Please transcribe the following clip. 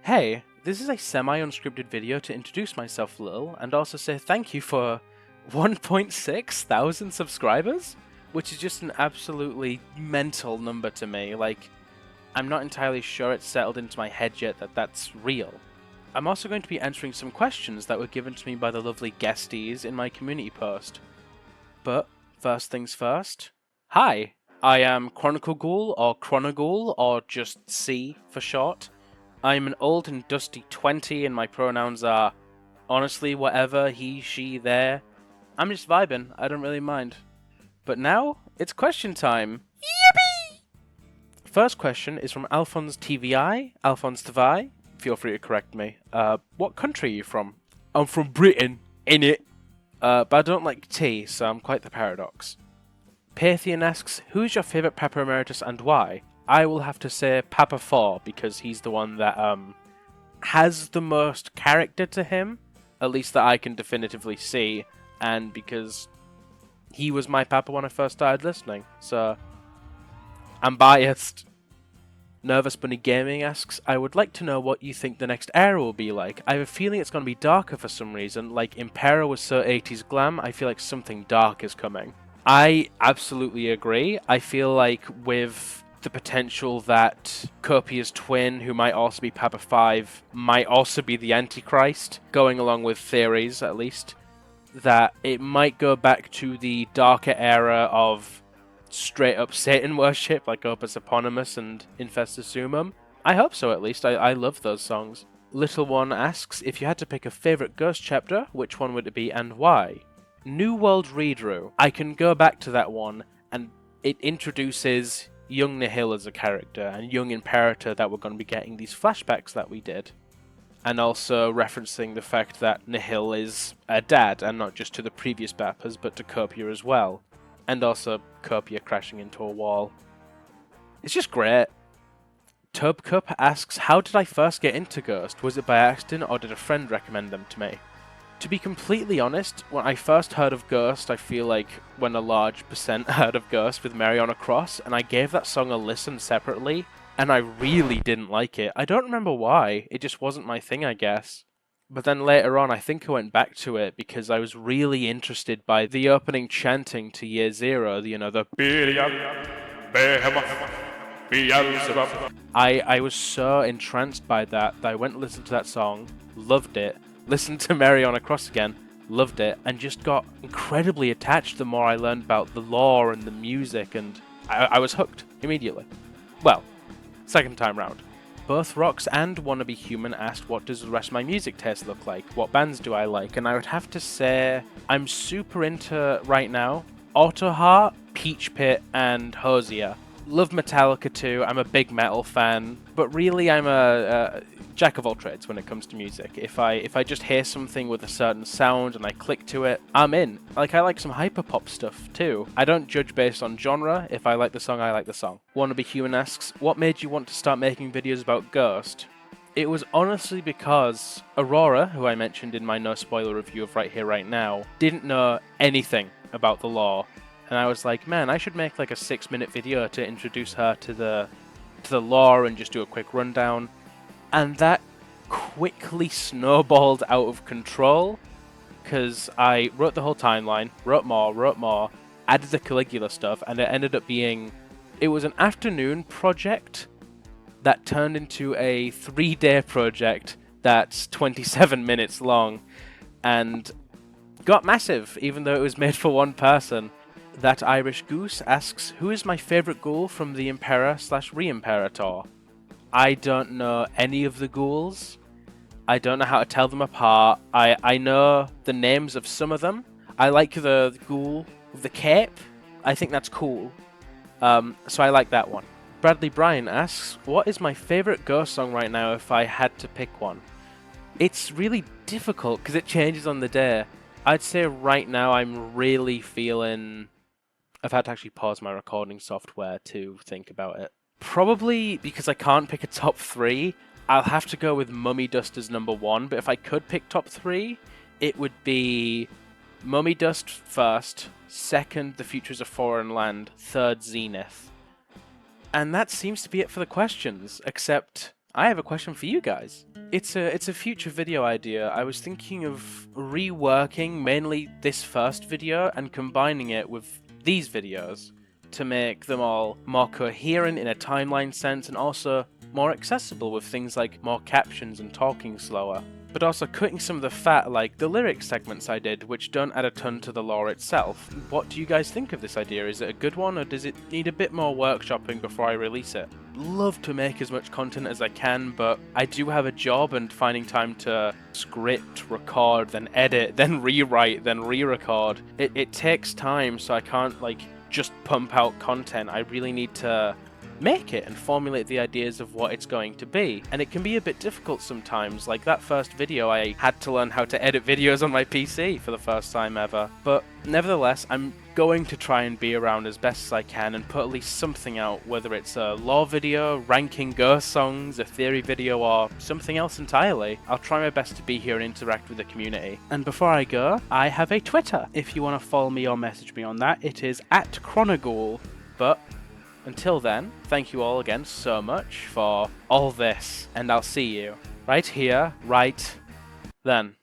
Hey, this is a semi-unscripted video to introduce myself a little and also say thank you for 1.6 thousand subscribers, which is just an absolutely mental number to me. Like, I'm not entirely sure it's settled into my head yet that that's real. I'm also going to be answering some questions that were given to me by the lovely guesties in my community post. But first things first, hi, I am Chronicle Ghoul or Chronoghoul or just C for short. I'm an old and dusty 20 and my pronouns are honestly whatever, he, she, there. I'm just vibing, I don't really mind. But now, it's question time. Yippee! First question is from Alphonse TVI, Alphonse Tavai. Feel free to correct me. What country are you from? I'm from Britain, innit? But I don't like tea, so I'm quite the paradox. Pathian asks, who's your favourite Papa Emeritus and why? I will have to say Papa 4 because he's the one that has the most character to him, at least that I can definitively see, and because he was my Papa when I first started listening, so I'm biased. Nervous Bunny Gaming asks, I would like to know what you think the next era will be like. I have a feeling it's going to be darker for some reason, like Impera was so 80s glam, I feel like something dark is coming. I absolutely agree. I feel like with the potential that Copia's twin, who might also be Papa 5, might also be the Antichrist, going along with theories at least, that it might go back to the darker era of straight up Satan worship, like Opus Eponymous and Infestus Sumum. I hope so at least, I love those songs. Little One asks, if you had to pick a favourite Ghost chapter, which one would it be and why? New World Redraw. I can go back to that one, and it introduces young Nihil as a character, and young Imperator that we're going to be getting these flashbacks that we did. And also referencing the fact that Nihil is a dad, and not just to the previous Bappas, but to Copia as well. And also Copia crashing into a wall. It's just great. Tubcup asks, how did I first get into Ghost? Was it by accident, or did a friend recommend them to me? To be completely honest, when I first heard of Ghost, I feel like when a large percent heard of Ghost with Mary on a Cross, and I gave that song a listen separately, and I really didn't like it. I don't remember why, it just wasn't my thing, I guess. But then later on, I think I went back to it because I was really interested by the opening chanting to Year Zero, you know, the I was so entranced by that I went and listened to that song, loved it, listened to Mary on a Cross again, loved it, and just got incredibly attached the more I learned about the lore and the music, and I was hooked immediately. Well, second time round. Both Rocks and Wannabe Human asked what does the rest of my music taste look like, what bands do I like, and I would have to say I'm super into, right now, Autoheart, Peach Pit, and Hosier. Love Metallica too, I'm a big metal fan, but really I'm a jack of all trades when it comes to music. If I just hear something with a certain sound and I click to it, I'm in. Like, I like some hyperpop stuff too. I don't judge based on genre. If I like the song, I like the song. Wannabe Human asks, what made you want to start making videos about Ghost? It was honestly because Aurora, who I mentioned in my no spoiler review of Right Here Right Now, didn't know anything about the lore. And I was like, man, I should make like a 6-minute video to introduce her to the lore and just do a quick rundown. And that quickly snowballed out of control, because I wrote the whole timeline, wrote more, added the Caligula stuff, and it ended up being, it was an afternoon project that turned into a 3-day project that's 27 minutes long, and got massive, even though it was made for one person. That Irish Goose asks, who is my favourite ghoul from the Impera/Re-Imperator? I don't know any of the ghouls. I don't know how to tell them apart. I know the names of some of them. I like the ghoul with the cape. I think that's cool. So I like that one. Bradley Bryan asks, what is my favourite Ghost song right now if I had to pick one? It's really difficult because it changes on the day. I'd say right now I'm really feeling... I've had to actually pause my recording software to think about it. Probably because I can't pick a top 3, I'll have to go with Mummy Dust as number 1, but if I could pick top 3, it would be Mummy Dust first, second The Future is a Foreign Land, third Zenith. And that seems to be it for the questions, except I have a question for you guys. It's a future video idea. I was thinking of reworking mainly this first video and combining it with these videos to make them all more coherent in a timeline sense and also more accessible with things like more captions and talking slower. But also cutting some of the fat like the lyric segments I did, which don't add a ton to the lore itself. What do you guys think of this idea? Is it a good one, or does it need a bit more workshopping before I release it? Love to make as much content as I can, but I do have a job, and finding time to script, record, then edit, then rewrite, then re-record, it takes time, so I can't like just pump out content. I really need to make it and formulate the ideas of what it's going to be, and it can be a bit difficult sometimes. Like that first video, I had to learn how to edit videos on my PC for the first time ever, but nevertheless I'm going to try and be around as best as I can and put at least something out, whether it's a lore video, ranking Ghost songs, a theory video, or something else entirely. I'll try my best to be here and interact with the community. And before I go, I have a Twitter. If you want to follow me or message me on that, it is @Chronoghoul. But until then, thank you all again so much for all this, and I'll see you right here, right then.